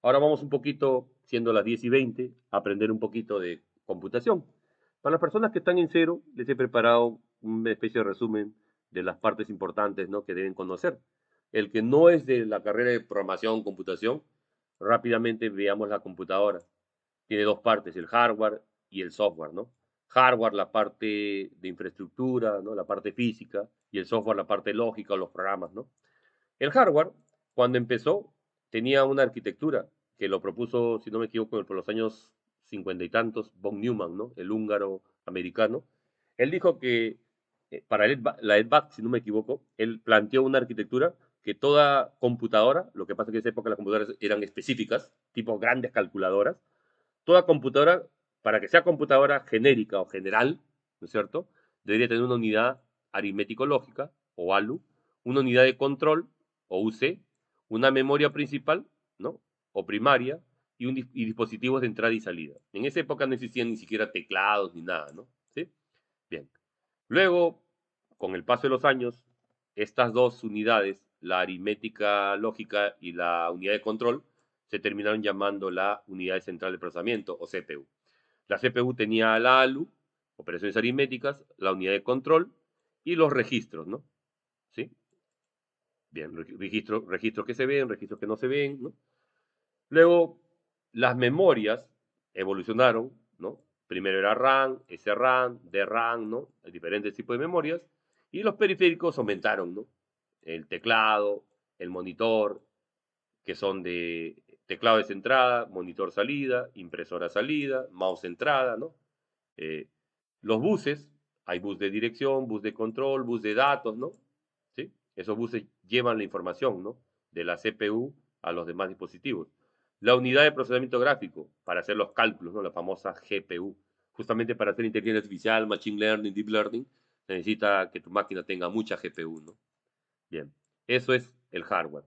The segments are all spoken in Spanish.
Ahora vamos un poquito, siendo las 10:20, a aprender un poquito de computación. Para las personas que están en cero, les he preparado una especie de resumen de las partes importantes, ¿no?, que deben conocer. El que no es de la carrera de programación, computación, rápidamente veamos la computadora. Tiene dos partes, el hardware y el software, ¿no? Hardware, la parte de infraestructura, ¿no?, la parte física, y el software, la parte lógica o los programas, ¿no? El hardware, cuando empezó, tenía una arquitectura que lo propuso, si no me equivoco, por los años 50 y tantos, von Neumann, ¿no?, el húngaro americano. Él dijo que para la EDVAC, si no me equivoco, él planteó una arquitectura que toda computadora, lo que pasa es que en esa época las computadoras eran específicas, tipo grandes calculadoras, toda computadora, para que sea computadora genérica o general, ¿no es cierto?, debería tener una unidad aritmético-lógica, o ALU, una unidad de control, o UC, una memoria principal, ¿no?, o primaria, y dispositivos de entrada y salida. En esa época no existían ni siquiera teclados ni nada, ¿no? ¿Sí? Bien. Luego, con el paso de los años, estas dos unidades, la aritmética lógica y la unidad de control, se terminaron llamando la unidad central de procesamiento, o CPU. La CPU tenía la ALU, operaciones aritméticas, la unidad de control y los registros, ¿no? ¿Sí? Bien, registros que se ven, registros que no se ven, ¿no? Luego, las memorias evolucionaron, ¿no? Primero era RAM, SRAM, DRAM, ¿no? Hay diferentes tipos de memorias. Y los periféricos aumentaron, ¿no? El teclado, el monitor, que son de teclado de entrada, monitor salida, impresora salida, mouse entrada, ¿no? Eh, los buses, hay bus de dirección, bus de control, bus de datos, ¿no? ¿Sí? Esos buses llevan la información, ¿no?, de la CPU a los demás dispositivos. La unidad de procesamiento gráfico, para hacer los cálculos, ¿no?, la famosa GPU. Justamente para hacer inteligencia artificial, machine learning, deep learning, necesita que tu máquina tenga mucha GPU, ¿no? Bien, eso es el hardware.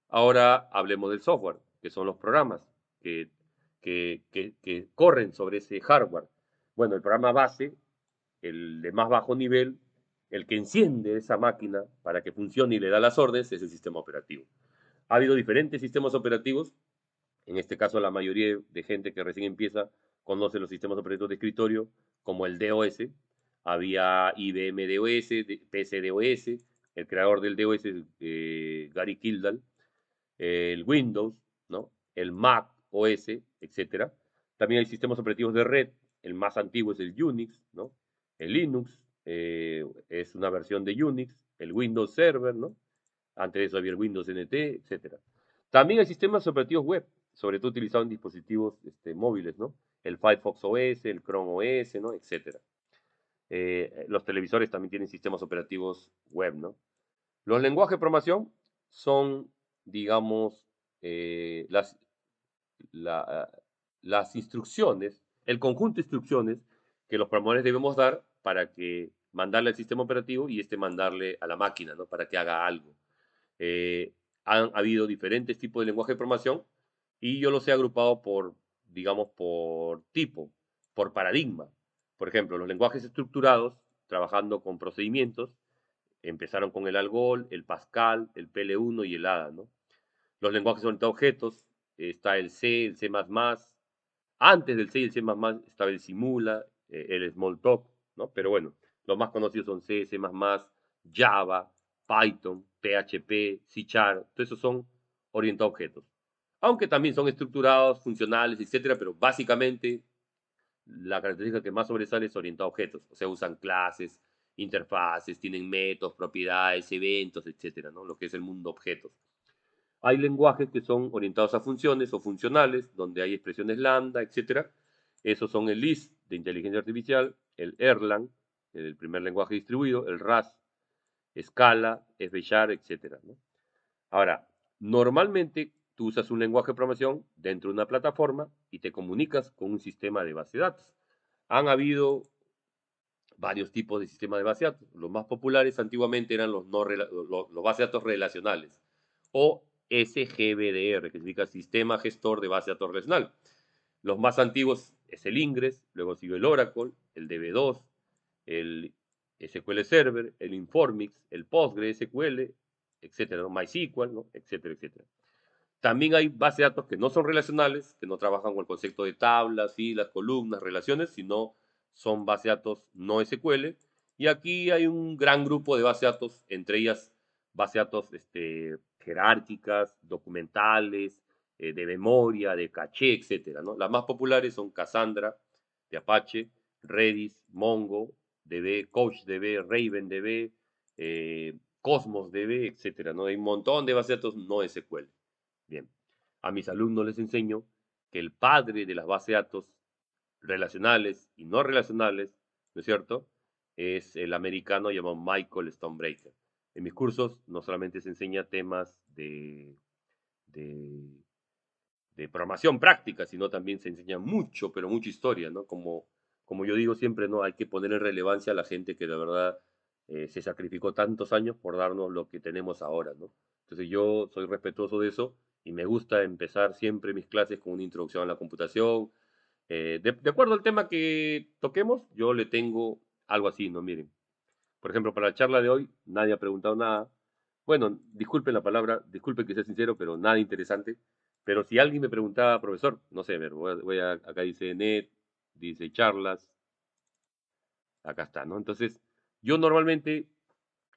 Ahora hablemos del software, que son los programas que, que corren sobre ese hardware. Bueno, el programa base, el de más bajo nivel, el que enciende esa máquina para que funcione y le da las órdenes, es el sistema operativo. Ha habido diferentes sistemas operativos. En este caso, la mayoría de gente que recién empieza conoce los sistemas operativos de escritorio, como el DOS. Había IBM DOS, PC DOS, el creador del DOS, Gary Kildall, el Windows, ¿no?, el Mac OS, etcétera. También hay sistemas operativos de red. El más antiguo es el Unix, ¿no? El Linux es una versión de Unix. El Windows Server, ¿no? Antes de eso había el Windows NT, etcétera. También hay sistemas operativos web, sobre todo utilizados en dispositivos móviles, ¿no? El Firefox OS, el Chrome OS, ¿no?, etcétera. Los televisores también tienen sistemas operativos web, ¿no? Los lenguajes de programación son, digamos, las, la- las instrucciones, el conjunto de instrucciones que los programadores debemos dar para que mandarle al sistema operativo y mandarle a la máquina, ¿no?, para que haga algo. Han habido diferentes tipos de lenguaje de programación y yo los he agrupado por, digamos, por tipo, por paradigma. Por ejemplo, los lenguajes estructurados, trabajando con procedimientos, empezaron con el ALGOL, el Pascal, el PL1 y el ADA, ¿no? Los lenguajes orientados a objetos, está el C, el C++. Antes del C y el C++ estaba el Simula, el Smalltalk, ¿no? Pero bueno, los más conocidos son C, C++, Java, Python, PHP, C Sharp. Todos esos son orientados a objetos. Aunque también son estructurados, funcionales, etcétera, pero básicamente la característica que más sobresale es orientado a objetos. O sea, usan clases, interfaces, tienen métodos, propiedades, eventos, etcétera, ¿no? Lo que es el mundo objetos. Hay lenguajes que son orientados a funciones o funcionales, donde hay expresiones lambda, etcétera. Esos son el Lisp de inteligencia artificial, el Erlang, el primer lenguaje distribuido, el Rust, Scala, F Sharp, etcétera, ¿no? Ahora, normalmente tú usas un lenguaje de programación dentro de una plataforma y te comunicas con un sistema de base de datos. Han habido varios tipos de sistemas de base de datos. Los más populares antiguamente eran los bases de datos relacionales, o SGBDR, que significa Sistema Gestor de Base de Datos Relacional. Los más antiguos es el Ingres, luego siguió el Oracle, el DB2, el SQL Server, el Informix, el PostgreSQL, etcétera, ¿no?, MySQL, ¿no?, etcétera, etcétera. También hay bases de datos que no son relacionales, que no trabajan con el concepto de tablas, filas, columnas, relaciones, sino son bases de datos no SQL. Y aquí hay un gran grupo de bases de datos, entre ellas bases de datos jerárquicas, documentales, de memoria, de caché, etcétera, ¿no? Las más populares son Cassandra, de Apache, Redis, Mongo, DB, CouchDB, RavenDB, Cosmos DB, etcétera, ¿no? Hay un montón de bases de datos no SQL. Bien, a mis alumnos les enseño que el padre de las bases de datos relacionales y no relacionales, ¿no es cierto? Es el americano llamado Michael Stonebreaker. En mis cursos no solamente se enseña temas de, de programación práctica, sino también se enseña mucho, pero mucha historia, ¿no? Como yo digo siempre, ¿no? Hay que poner en relevancia a la gente que de verdad se sacrificó tantos años por darnos lo que tenemos ahora, ¿no? Entonces yo soy respetuoso de eso y me gusta empezar siempre mis clases con una introducción a la computación. De acuerdo al tema que toquemos, yo le tengo algo así, ¿no? Miren, por ejemplo, para la charla de hoy, nadie ha preguntado nada. Bueno, disculpen la palabra, disculpen que sea sincero, pero nada interesante. Pero si alguien me preguntaba, profesor, no sé, a ver, acá dice net, dice charlas, acá está, ¿no? Entonces, yo normalmente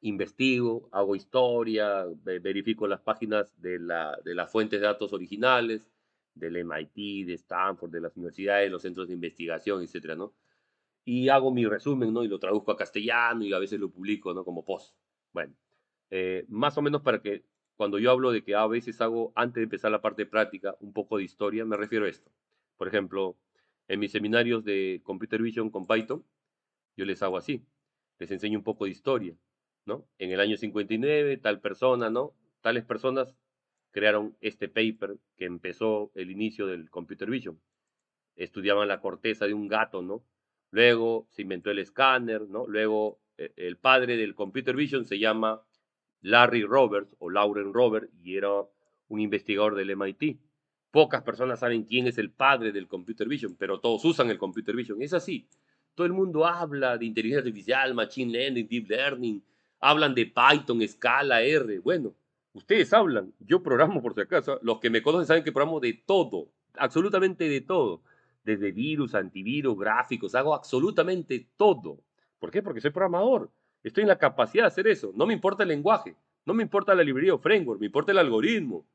investigo, hago historia, verifico las páginas de las fuentes de datos originales, del MIT, de Stanford, de las universidades, los centros de investigación, etcétera, ¿no? Y hago mi resumen, ¿no? Y lo traduzco a castellano y a veces lo publico, ¿no? Como post. Bueno, más o menos para que cuando yo hablo de que a veces hago, antes de empezar la parte práctica, un poco de historia, me refiero a esto. Por ejemplo, en mis seminarios de Computer Vision con Python, yo les hago así, les enseño un poco de historia, ¿no? En el año 59, tal persona, ¿no? Tales personas crearon este paper que empezó el inicio del Computer Vision. Estudiaban la corteza de un gato, ¿no? Luego se inventó el escáner, ¿no? Luego el padre del Computer Vision se llama Larry Roberts o Lauren Roberts y era un investigador del MIT. Pocas personas saben quién es el padre del Computer Vision, pero todos usan el Computer Vision. Es así. Todo el mundo habla de inteligencia artificial, machine learning, deep learning, hablan de Python, Scala, R. Bueno, ustedes hablan, yo programo por si acaso. Los que me conocen saben que programo de todo, absolutamente de todo. Desde virus, antivirus, gráficos, hago absolutamente todo. ¿Por qué? Porque soy programador. Estoy en la capacidad de hacer eso. No me importa el lenguaje, no me importa la librería o framework, me importa el algoritmo.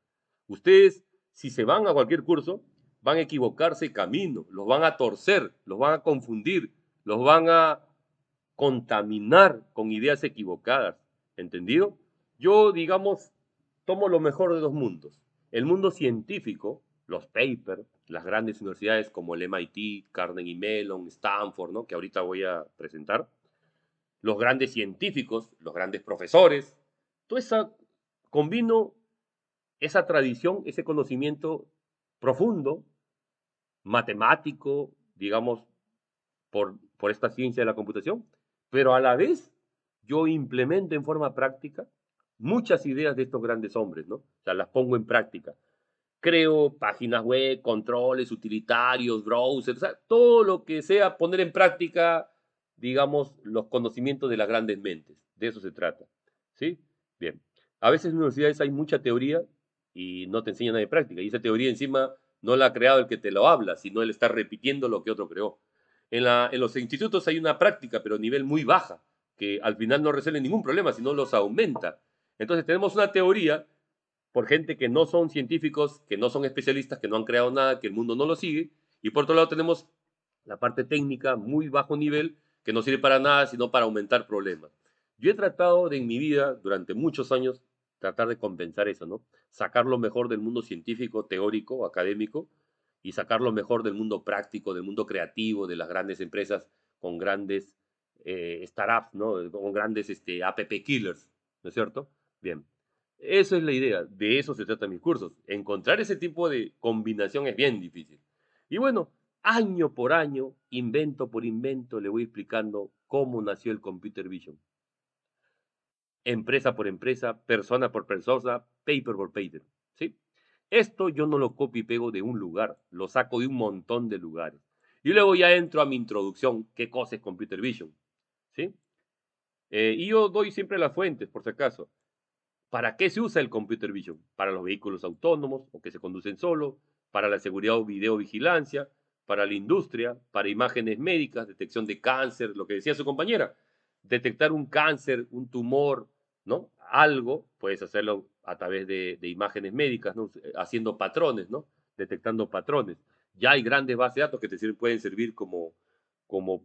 Ustedes, si se van a cualquier curso, van a equivocarse camino, los van a torcer, los van a confundir, los van a contaminar con ideas equivocadas. ¿Entendido? Yo, digamos, tomo lo mejor de dos mundos. El mundo científico, los papers, las grandes universidades como el MIT, Carnegie Mellon, Stanford, ¿no? Que ahorita voy a presentar, los grandes científicos, los grandes profesores, toda esa, combino esa tradición, ese conocimiento profundo, matemático, digamos, por esta ciencia de la computación, pero a la vez yo implemento en forma práctica muchas ideas de estos grandes hombres, ¿no? O sea, las pongo en práctica. Creo páginas web, controles, utilitarios, browsers, o sea, todo lo que sea poner en práctica, digamos, los conocimientos de las grandes mentes. De eso se trata. ¿Sí? Bien. A veces en universidades hay mucha teoría y no te enseñan nada de práctica. Y esa teoría encima no la ha creado el que te lo habla, sino él está repitiendo lo que otro creó. En los institutos hay una práctica, pero a nivel muy baja, que al final no resuelve ningún problema, sino los aumenta. Entonces tenemos una teoría por gente que no son científicos, que no son especialistas, que no han creado nada, que el mundo no lo sigue. Y por otro lado tenemos la parte técnica, muy bajo nivel, que no sirve para nada, sino para aumentar problemas. Yo he tratado de en mi vida, durante muchos años, tratar de compensar eso, ¿no? Sacar lo mejor del mundo científico, teórico, académico, y sacar lo mejor del mundo práctico, del mundo creativo, de las grandes empresas con grandes startups, ¿no? Con grandes app killers, ¿no es cierto? Bien. Esa es la idea, de eso se tratan mis cursos. Encontrar ese tipo de combinación es bien difícil. Y bueno, año por año, invento por invento, le voy explicando cómo nació el Computer Vision. Empresa por empresa, persona por persona, paper por paper. ¿Sí? Esto yo no lo copio y pego de un lugar, lo saco de un montón de lugares. Y luego ya entro a mi introducción, qué cosa es Computer Vision. ¿Sí? Y yo doy siempre las fuentes, por si acaso. ¿Para qué se usa el computer vision? Para los vehículos autónomos o que se conducen solo, para la seguridad o videovigilancia, para la industria, para imágenes médicas, detección de cáncer, lo que decía su compañera, detectar un cáncer, un tumor, ¿no? Algo, puedes hacerlo a través de imágenes médicas, ¿no? Haciendo patrones, ¿no? Detectando patrones. Ya hay grandes bases de datos que pueden servir como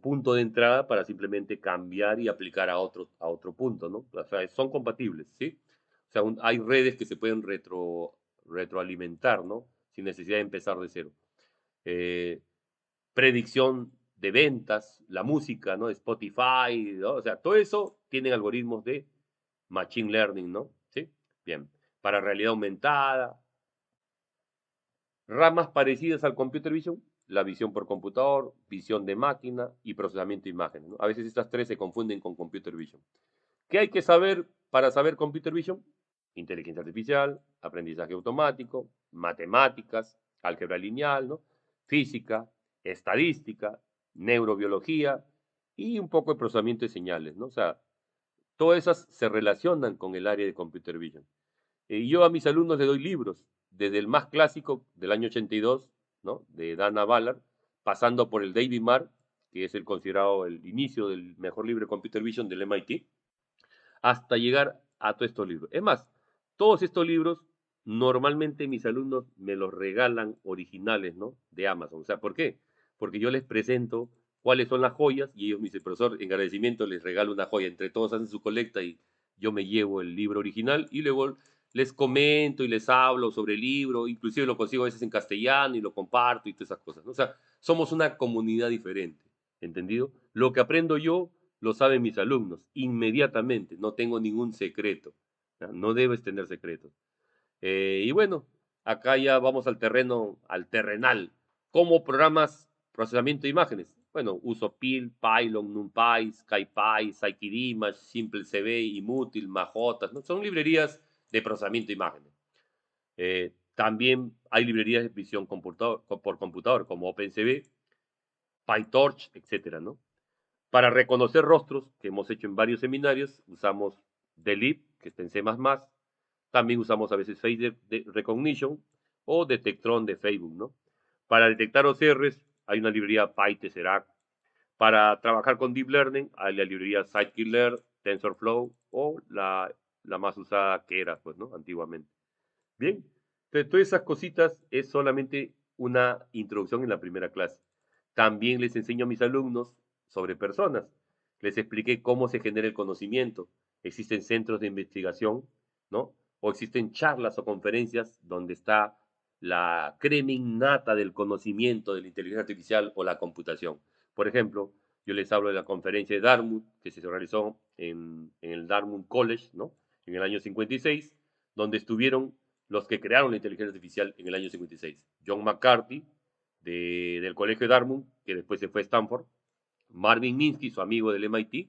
punto de entrada para simplemente cambiar y aplicar a otro punto, ¿no? O sea, son compatibles, ¿sí? O sea, hay redes que se pueden retroalimentar, ¿no? Sin necesidad de empezar de cero. Eh, predicción de ventas, la música, ¿no? Spotify, ¿no? O sea, todo eso tienen algoritmos de machine learning, ¿no? ¿Sí? Bien. Para realidad aumentada, ramas parecidas al computer vision, la visión por computador, visión de máquina y procesamiento de imágenes, ¿no? A veces estas tres se confunden con computer vision. ¿Qué hay que saber para saber computer vision? Inteligencia artificial, aprendizaje automático, matemáticas, álgebra lineal, ¿no? Física, estadística, neurobiología y un poco de procesamiento de señales, ¿no? O sea, todas esas se relacionan con el área de computer vision. Y yo a mis alumnos les doy libros, desde el más clásico del año 82, ¿no? De Dana Ballard, pasando por el David Marr, que es el considerado el inicio del mejor libro de computer vision del MIT, hasta llegar a todos estos libros. Es más, todos estos libros normalmente mis alumnos me los regalan originales, ¿no? De Amazon. O sea, ¿por qué? Porque yo les presento cuáles son las joyas y ellos me dicen, profesor, en agradecimiento les regalo una joya. Entre todos hacen su colecta y yo me llevo el libro original y luego les comento y les hablo sobre el libro, inclusive lo consigo a veces en castellano y lo comparto y todas esas cosas, ¿no? O sea, somos una comunidad diferente, ¿entendido? Lo que aprendo yo lo saben mis alumnos inmediatamente, no tengo ningún secreto, ¿ya? No debes tener secretos. Y bueno, acá ya vamos al terreno, al terrenal. ¿Cómo programas procesamiento de imágenes? Bueno, uso PIL, Pylon, NumPy, SkyPy, Scikit-Image, SimpleCV, Imutil, Majotas, ¿no? Son librerías de procesamiento de imágenes. También hay librerías de visión por computador, como OpenCV, PyTorch, etcétera, ¿no? Para reconocer rostros, que hemos hecho en varios seminarios, usamos Delip, que está en C++. También usamos a veces Face Recognition o Detectron de Facebook, ¿no? Para detectar OCRs hay una librería PyTesseract. Para trabajar con Deep Learning hay la librería Scikit-Learn, TensorFlow o la más usada que era, pues, ¿no? Antiguamente. Bien, entonces todas esas cositas es solamente una introducción en la primera clase. También les enseño a mis alumnos sobre personas. Les expliqué cómo se genera el conocimiento. Existen centros de investigación, ¿no? O existen charlas o conferencias donde está la crema innata del conocimiento de la inteligencia artificial o la computación. Por ejemplo, yo les hablo de la conferencia de Dartmouth, que se realizó en el Dartmouth College, ¿no? En el año 56, donde estuvieron los que crearon la inteligencia artificial en el año 56. John McCarthy, del colegio de Dartmouth, que después se fue a Stanford. Marvin Minsky, su amigo del MIT,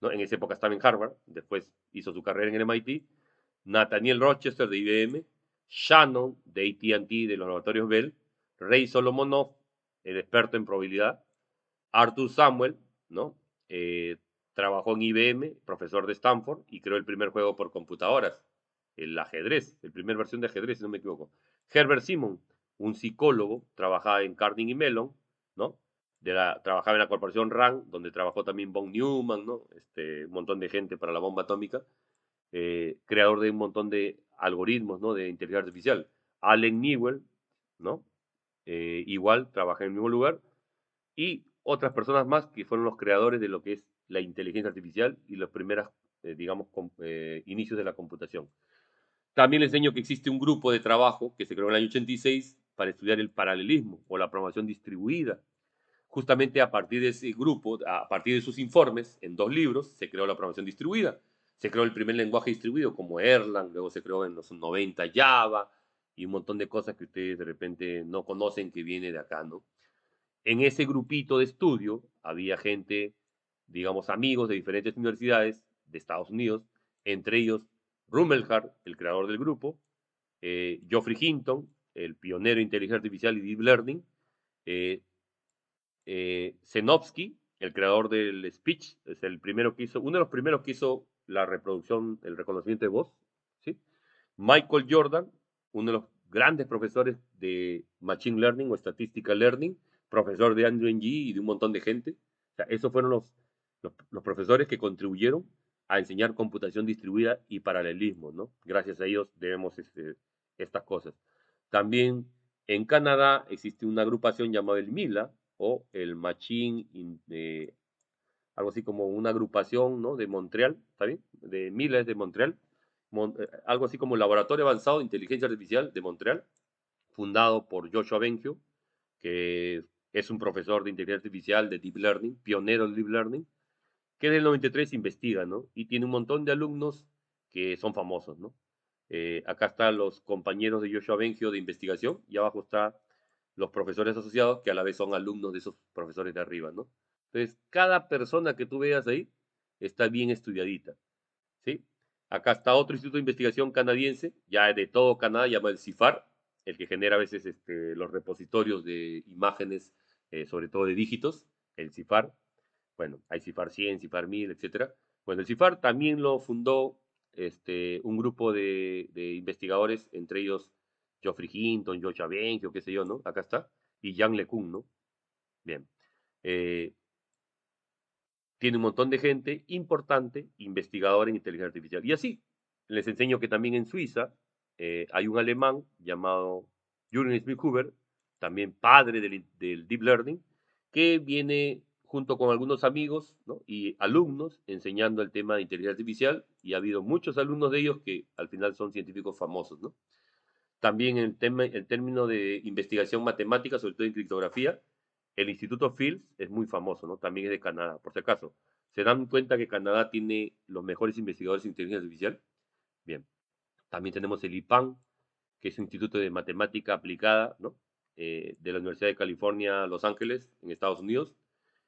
¿no? En esa época estaba en Harvard, después hizo su carrera en el MIT. Nathaniel Rochester de IBM. Shannon de AT&T, de los laboratorios Bell. Ray Solomonov, el experto en probabilidad. Arthur Samuel, ¿no? Eh, trabajó en IBM, profesor de Stanford, y creó el primer juego por computadoras, el ajedrez, la primera versión de ajedrez, si no me equivoco. Herbert Simon, un psicólogo, trabajaba en Carnegie Mellon, ¿no? Trabajaba en la corporación RAND, donde trabajó también von Neumann, ¿no? Un montón de gente para la bomba atómica, creador de un montón de algoritmos, ¿no? De inteligencia artificial. Allen Newell, ¿no? Igual trabaja en el mismo lugar y otras personas más que fueron los creadores de lo que es la inteligencia artificial y los primeros, digamos, inicios de la computación. También les enseño que existe un grupo de trabajo que se creó en el año 86 para estudiar el paralelismo o la programación distribuida. Justamente a partir de ese grupo, a partir de sus informes, en 2 libros, se creó la programación distribuida. Se creó el primer lenguaje distribuido como Erlang, luego se creó en los 90 Java y un montón de cosas que ustedes de repente no conocen que viene de acá, ¿no? En ese grupito de estudio había gente, digamos, amigos de diferentes universidades de Estados Unidos, entre ellos Rumelhart, el creador del grupo, Geoffrey Hinton, el pionero de inteligencia artificial y deep learning, eh, Zenovsky, el creador del speech, es el primero que hizo, uno de los primeros que hizo la reproducción, el reconocimiento de voz, ¿sí? Michael Jordan, uno de los grandes profesores de Machine Learning o Statistical Learning, profesor de Andrew Ng y de un montón de gente. O sea, esos fueron los profesores que contribuyeron a enseñar computación distribuida y paralelismo, ¿no? Gracias a ellos debemos estas cosas. También en Canadá existe una agrupación llamada el MILA o el algo así como una agrupación, ¿no? De Montreal, ¿está bien? De MILA es de Montreal, algo así como el Laboratorio Avanzado de Inteligencia Artificial de Montreal, fundado por Joshua Bengio, que es un profesor de inteligencia artificial de Deep Learning, pionero del Deep Learning, que desde el 93 investiga, ¿no? Y tiene un montón de alumnos que son famosos, ¿no? Acá están los compañeros de Joshua Bengio de investigación y abajo está los profesores asociados que a la vez son alumnos de esos profesores de arriba, ¿no? Entonces, cada persona que tú veas ahí está bien estudiadita, ¿sí? Acá está otro instituto de investigación canadiense, ya de todo Canadá, llamado el CIFAR, el que genera a veces los repositorios de imágenes, sobre todo de dígitos, el CIFAR. Bueno, hay CIFAR 100, CIFAR 1000, etcétera. Bueno, el CIFAR también lo fundó un grupo de investigadores, entre ellos Geoffrey Hinton, Joshua Bengio, qué sé yo, ¿no? Acá está. Y Yang LeCun, ¿no? Bien. Eh, Tiene un montón de gente importante, investigadora en inteligencia artificial. Y así, les enseño que también en Suiza hay un alemán llamado Jürgen Smith-Huber, también padre del Deep Learning, que viene junto con algunos amigos, ¿no? Y alumnos enseñando el tema de inteligencia artificial, y ha habido muchos alumnos de ellos que al final son científicos famosos, ¿no? También el término de investigación matemática, sobre todo en criptografía, el Instituto Fields es muy famoso, ¿no? También es de Canadá, por si acaso. ¿Se dan cuenta que Canadá tiene los mejores investigadores en inteligencia artificial? Bien. También tenemos el IPAN, que es un instituto de matemática aplicada, ¿no? De la Universidad de California, Los Ángeles, en Estados Unidos.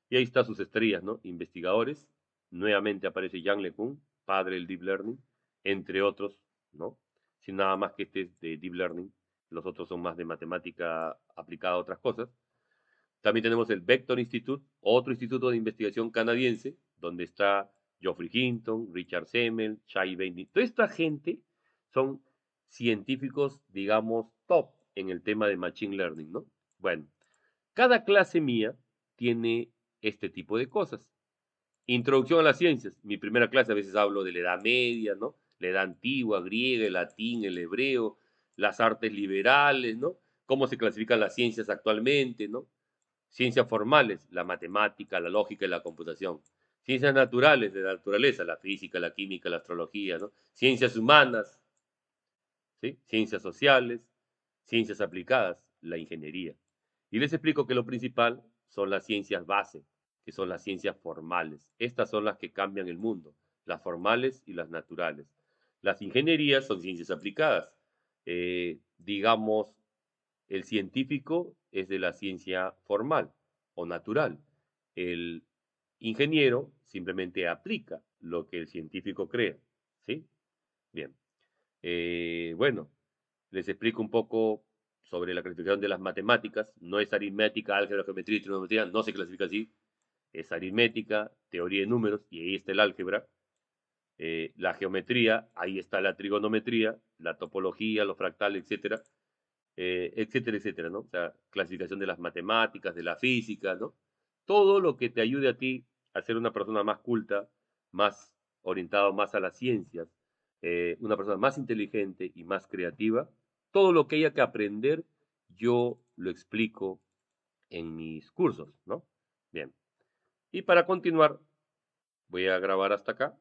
Y ahí están sus estrellas, ¿no? Investigadores. Nuevamente aparece Yang LeCun, padre del Deep Learning, entre otros, ¿no? Sin nada más que este es de Deep Learning. Los otros son más de matemática aplicada a otras cosas. También tenemos el Vector Institute, otro instituto de investigación canadiense, donde está Geoffrey Hinton, Richard Semel, Shai Bainey. Toda esta gente son científicos, digamos, top en el tema de Machine Learning, ¿no? Bueno, cada clase mía tiene este tipo de cosas. Introducción a las ciencias. Mi primera clase a veces hablo de la Edad Media, ¿no? La Edad Antigua, griega, el latín, el hebreo, las artes liberales, ¿no? Cómo se clasifican las ciencias actualmente, ¿no? Ciencias formales, la matemática, la lógica y la computación. Ciencias naturales, de la naturaleza, la física, la química, la astrología, ¿no? Ciencias humanas, ¿sí? Ciencias sociales, ciencias aplicadas, la ingeniería. Y les explico que lo principal son las ciencias base, que son las ciencias formales. Estas son las que cambian el mundo, las formales y las naturales. Las ingenierías son ciencias aplicadas. Digamos, el científico es de la ciencia formal o natural. El ingeniero simplemente aplica lo que el científico crea. ¿Sí? Bien. Bueno, les explico un poco sobre la clasificación de las matemáticas. No es aritmética, álgebra, geometría y trigonometría, no se clasifica así. Es aritmética, teoría de números, y ahí está el álgebra. La geometría, ahí está la trigonometría, la topología, los fractales, etcétera, etcétera, etcétera, ¿no? O sea, clasificación de las matemáticas, de la física, ¿no? Todo lo que te ayude a ti a ser una persona más culta, más orientada más a las ciencias, una persona más inteligente y más creativa, todo lo que haya que aprender, yo lo explico en mis cursos, ¿no? Bien. Y para continuar, voy a grabar hasta acá